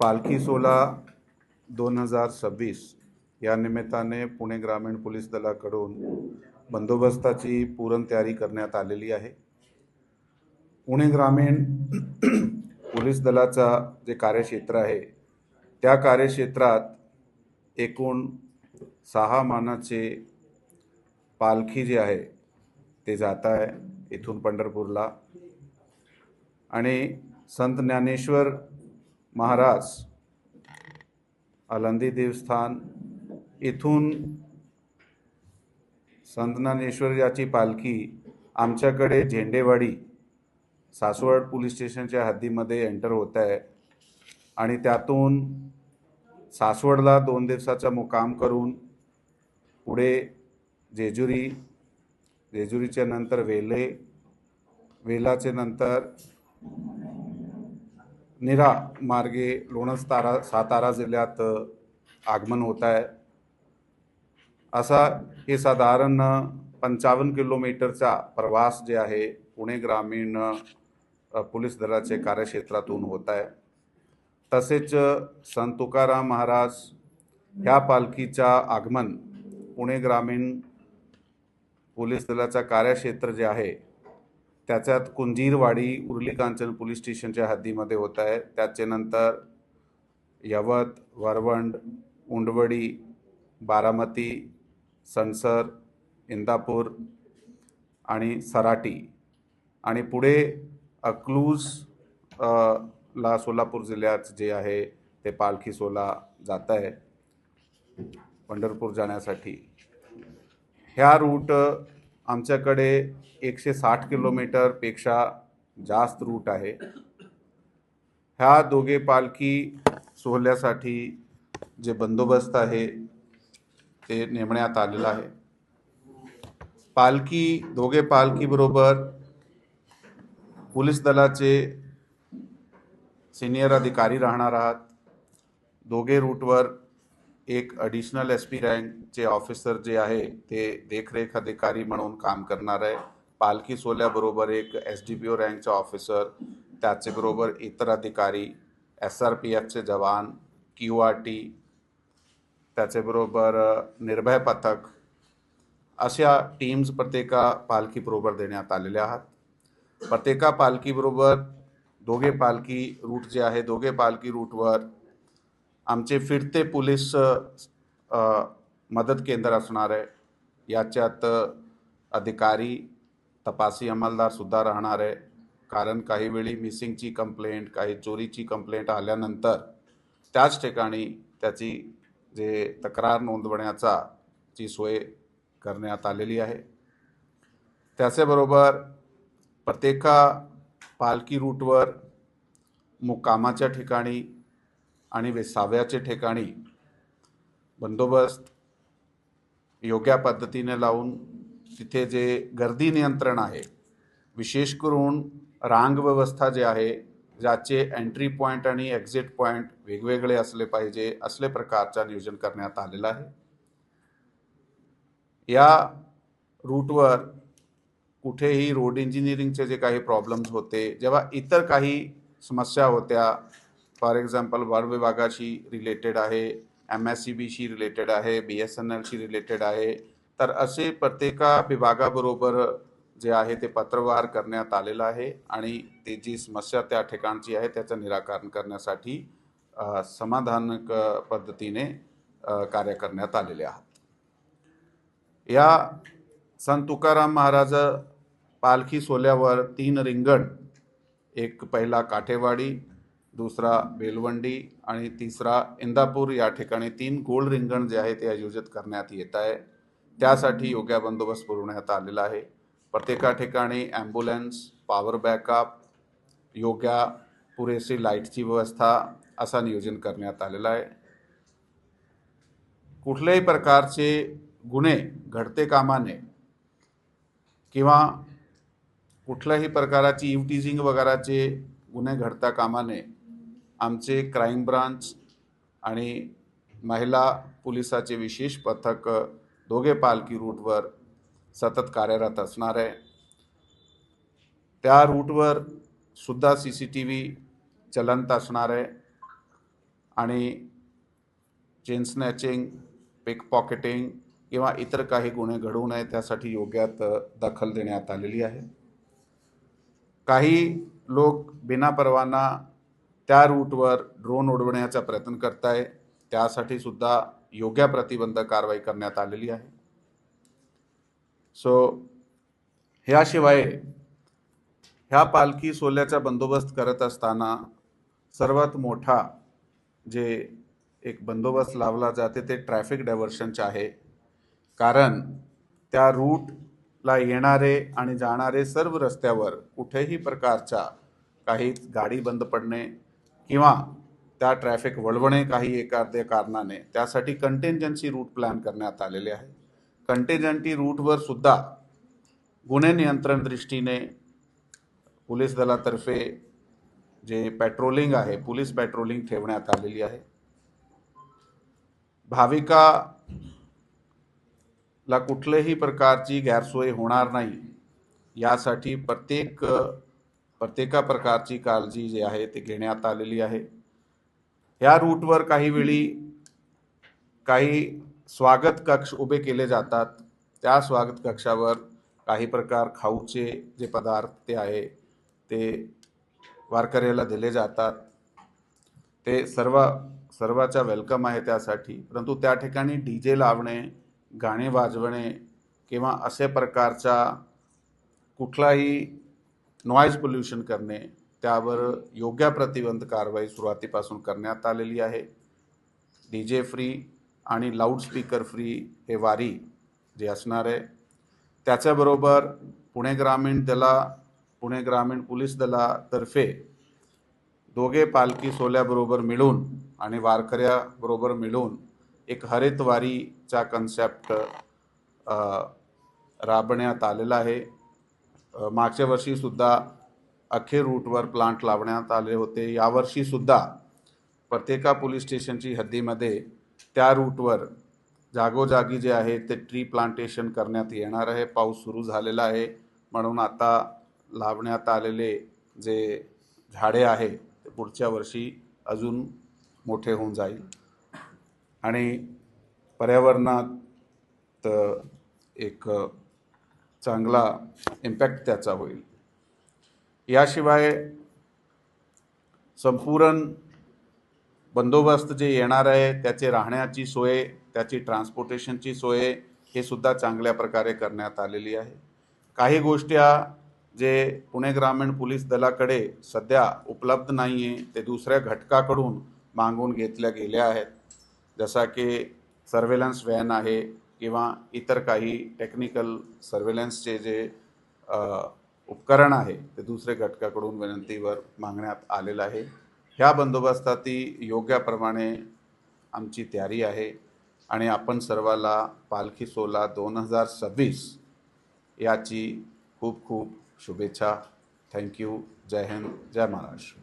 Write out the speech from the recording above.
पालखी सोहळा 2026 या निमित्ताने पुणे ग्रामीण पोलीस दलाकडून बंदोबस्ताची पूर्ण तयारी करण्यात आलेली आहे। पुणे ग्रामीण पोलीस दलाचा जे कार्यक्षेत्र आहे त्या कार्यक्षेत्रात एकूण 6 मानाचे पालखी जे आहे ते जात आहे इथून पंढरपूरला। आणि संत ज्ञानेश्वर महाराज आळंदी देवस्थान इथून संत ज्ञानेश्वर याची पालखी आमच्याकडे झेंडेवाडी सासवड पोलीस स्टेशनच्या हद्दीमध्ये एंटर होत आहे आणि त्यातून सासवडला 2 दिवसाचा मुक्काम करून पुढे जेजुरी, जेजुरीच्या नंतर वेले, वेलाचे नंतर निरा मार्गे लोणंद सातारा जिल्ह्यात आगमन होत आहे। असा हे साधारण 55 किलोमीटरचा प्रवास जे आहे पुणे ग्रामीण पोलीस दलाचे कार्यक्षेत्रातून होत आहे। तसेच संत तुकाराम महाराज ह्या पालखीचा आगमन पुणे ग्रामीण पोलीस दलाचा कार्यक्षेत्र जे आहे त्याच्यात कुंजीरवाडी उर्ली कांचन पोलीस स्टेशनच्या हद्दीमध्ये होत आहे। त्याचे नंतर यवत, वरवंड, उंडवडी, बारामती, सणसर, इंदापूर आणि सराटी आणि पुढे अकलूज ला सोलापूर जिल्ह्यात जे आहे ते पालखी सोहळा जात आहे पंढरपूर जाण्यासाठी। ह्या रूट आमच्याकडे 160 किलोमीटरपेक्षा जास्त रूट आहे। ह्या दोघे पालखी सोहळ्यासाठी जे बंदोबस्त आहे ते नेमण्यात आलेला आहे। दोघे पालखी बरोबर पोलीस दलाचे सिनियर अधिकारी राहणार आहात। दोघे रूटवर एक ॲडिशनल SP रँकचे ऑफिसर जे आहे ते देखरेख अधिकारी म्हणून काम करणार आहे। पालखी सोहळ्याबरोबर एक SDPO रँकचा ऑफिसर, त्याचबरोबर इतर अधिकारी, SRPFचे जवान, QRT, त्याचबरोबर निर्भय पथक अशा टीम्स प्रत्येका पालखीबरोबर देण्यात आलेल्या आहेत। प्रत्येका पालखीबरोबर दोघे पालखी रूट जे आहे दोघे पालखी रूटवर आमचे फिरते पोलीस मदत केंद्र असणार आहे। याच्यात अधिकारी, तपासी अंमलदार सुद्धा राहणार आहे, कारण काही वेळी मिसिंगची कंप्लेंट, काही चोरीची कंप्लेंट आल्यानंतर त्याच ठिकाणी त्याची जे तक्रार नोंदवण्याचा ची सोय करण्यात आलेली आहे। त्याचबरोबर प्रत्येका पालखी रूटवर मुक्कामाच्या ठिकाणी आणि विसाव्याच्या ठिकाणी बंदोबस्त योग्य पद्धतीने लावून तिथे जे गर्दी नियंत्रण आहे, विशेष करून रांग व्यवस्था जे आहे ज्याचे एंट्री पॉईंट आणि एक्झिट पॉईंट वेगवेगळे असले पाहिजे असले प्रकारचा नियोजन करण्यात आलेला आहे। या रूटवर कुठेही रोड इंजिनिअरिंगचे जे काही प्रॉब्लेम्स होते, जेव्हा इतर काही समस्या होत्या, फॉर एक्झाम्पल वन विभागाशी रिलेटेड आहे, MSCBशी रिलेटेड आहे, BSNLशी रिलेटेड आहे, तर असे प्रत्येका विभागाबरोबर जे आहे ते पत्रव्यवहार करण्यात आलेला आहे आणि ते जी समस्या त्या ठिकाणची आहे त्याचं निराकरण करण्यासाठी समाधानक पद्धतीने कार्य करण्यात आलेले आहेत। या संत तुकाराम महाराज पालखी सोहळ्यावर 3 रिंगण, एक पहिला काठेवाडी, दुसरा बेलवंडी आणि तिसरा इंदापूर या ठिकाणी 3 गोल रिंगण जे आहे ते आयोजित करण्यात येत आहे। त्यासाठी योग्य बंदोबस्त पुरवण्यात आलेला आहे। प्रत्येका ठिकाणी ॲम्ब्युलन्स, पॉवर बॅकअप, योग्य पुरेशी लाईटची व्यवस्था असा नियोजन करण्यात आलेला आहे। कुठल्याही प्रकारचे गुन्हे घडते कामा नये किंवा कुठल्याही प्रकाराची इव्हटीजिंग वगैरेचे गुन्हे घडता कामा नये आमचे क्राईम ब्रांच आणि महिला पोलिसाचे विशेष पथक दोघे पालखी रूटवर सतत कार्यरत असणार आहे। त्या रूटवर सुद्धा CCTV चलंत असणार आहे। आणि चेन स्नॅचिंग, पिक पॉकेटिंग किंवा इतर काही गुन्हे घडू नये त्यासाठी योग्य दखल देण्यात आलेली आहे. काही लोक बिना परवाना त्या रूटवर ड्रोन उडवण्याचा प्रयत्न करत आहे, त्यासाठी सुद्धा योग्य प्रतिबंधक कारवाई करण्यात आलेली आहे. ह्याशिवाय ह्या पालखी सोहळ्याचा बंदोबस्त करत असताना सर्वात मोठा जे एक बंदोबस्त लावला जाते ते ट्रॅफिक डायव्हर्शनचे आहे. कारण त्या रूटला येणारे आणि जाणारे सर्व रस्त्यावर कुठेही प्रकारचा काही गाडी बंद पडणे किंवा त्या ट्रॅफिक वळवणे काही एखाद्या कारणाने, त्यासाठी कंटिंजन्सी रूट प्लॅन करण्यात आलेले आहे. कंटिंजन्सी रूटवर सुद्धा गुन्हे नियंत्रण दृष्टीने पोलीस दलातर्फे जे पेट्रोलिंग आहे, पोलीस पेट्रोलिंग ठेवण्यात आलेली आहे. भाविकाला कुठल्याही प्रकारची गैरसोय होणार नाही यासाठी प्रत्येक प्रकारची काळजी जी आहे ती घेण्यात आलेली आहे. ह्या रूटवर काही वेळी काही स्वागत कक्ष उभे केले जातात. त्या स्वागत कक्षावर काही प्रकार खाऊचे जे पदार्थ ते आहे ते वारकऱ्याला दिले जातात. ते सर्वाचा वेलकम आहे त्यासाठी. परंतु त्या ठिकाणी डीजे लावणे, गाणे वाजवणे किंवा अशा प्रकारचा कुठलाही नॉईज पोल्युशन करणे त्यावर योग्य प्रतिबंध कारवाई सुरुवातीपासून करण्यात आलेली आहे. डीजे फ्री आणि लाऊडस्पीकर फ्री हे वारी जे असणार आहे. त्याच्याबरोबर पुणे ग्रामीण पोलीस दलातर्फे दोघे पालखी सोहळ्याबरोबर मिळून आणि वारकऱ्याबरोबर मिळून एक हरित वारीचा कन्सेप्ट राबवण्यात आलेला आहे. मागच्या वर्षी सुद्धा अख्खे रूटवर प्लांट लावण्यात आले होते. यावर्षी सुद्धा प्रत्येक पोलीस स्टेशनची हद्दीमध्ये त्या रूटवर जागोजागी जे आहे ते ट्री प्लांटेशन करण्यात येणार आहे. पाऊस सुरू झालेला आहे म्हणून आता लावण्यात आलेले जे झाडे आहे ते पुढच्या वर्षी अजून मोठे होऊन जाईल आणि पर्यावरणात एक चांगला इम्पॅक्ट त्याचा होईल. याशिवाय संपूर्ण बंदोबस्त जे येणार आहे त्याचे राहण्याची सोय, त्याची ट्रान्सपोर्टेशनची सोय हे सुद्धा चांगल्या प्रकारे करण्यात आलेली आहे. काही गोष्टी जे पुणे ग्रामीण पोलीस दलाकडे सध्या उपलब्ध नाही आहे ते दुसऱ्या घटकाकडून मागून घेतल्या गेल्या आहेत. जसा की सर्वेलन्स व्हॅन आहे किंवा इतर काही टेक्निकल सर्वेलन्सचे जे उपकरण आहे ते दुसऱ्या घटकाकडून विनंतीवर मागण्यात आलेलं आहे. ह्या बंदोबस्ताती योग्यप्रमाणे आमची तयारी आहे आणि आपण सर्वाला पालखी सोहळा 2026 याची खूप खूप शुभेच्छा. थँक्यू. जय हिंद, जय महाराष्ट्र.